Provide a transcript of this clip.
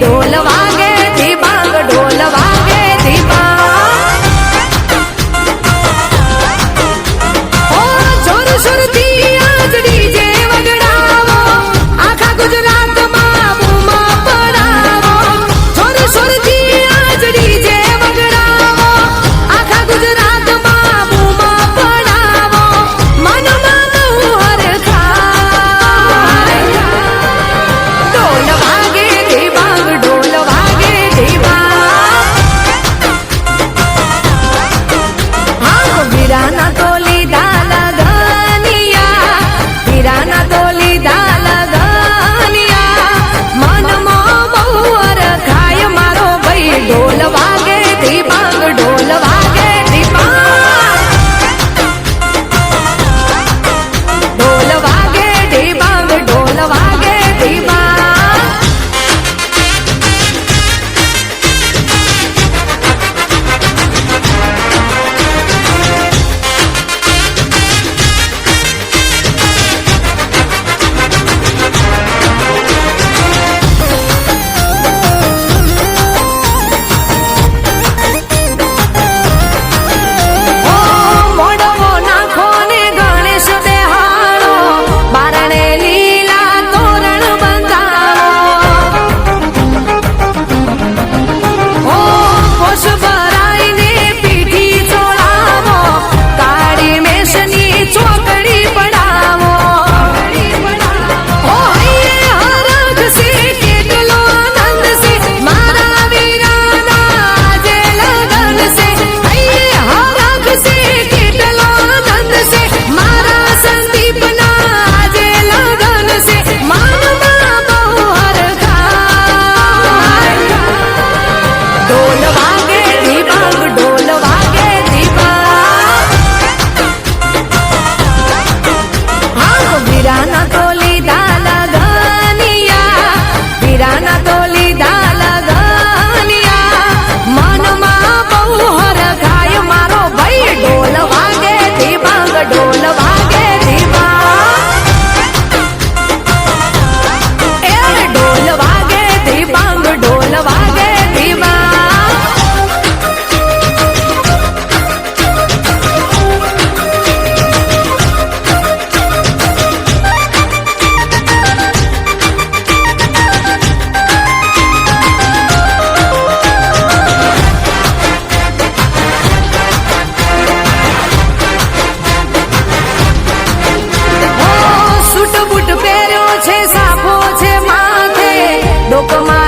ઢોલ વાગે ધીબાંગ ઢોલ વાગે ધીબાંગ ઓ જોર સુરતી આજ ડીજે વગડાવો આખા ગુજરાતમાં બૂમા પડાવો જોર સુરતી આજ ડીજે વગડાવો આખા ગુજરાતમાં બૂમા પડાવો મનમાં બહુ હરખાય ઢોલ વાગે ધીબાંગ ઢોલ વાગે ધીબાંગ હા વીરાના તો લીધા લગનિયા વીરાના તો લીધા લગનિયા મનમાં બહુ હરખાય મારો ભાઈ ઢોલ વાગે ધીબાંગ ઢોલ વાગે ધીબાંગ ઢોલ વાગે ધીબાંગ ઢોલ વાગે ધીબાંગ ઓ મોડવો નાખો ને ગણેશ બેહાડો બારણે લીલા તોરણ બંધાવો ઓ પોષ ભરાઈને પીઠી ચોળાવો કાળી મેષની ચોકડી પડાવો ઓ હૈયે હરખશે કેટલો આનંદ છે મારા વીરાના આજે લગન છે હૈયે હરખશે કેટલો આનંદ છે મારા સંદીપના આજે લગન છે માનમાં બહુ હરખાય ઢોલ વાગે ધીબાંગ ઢોલ વાગે ધીબાંગ હા વીરાના તો લીધા લગનિયા વીરાના તો લીધા લગનિયા મનમાં બહુ હરખાય મારો ભાઈ ઢોલ વાગે ધીબાંગ ઢોલ વાગે ધીબાંગ એ ઢોલ વાગે ધીબાંગ ઢોલ વાગે ધીબાંગ ઓ સૂટ બૂટ પહેર્યો છે સાફો છે માથે ડોકમાં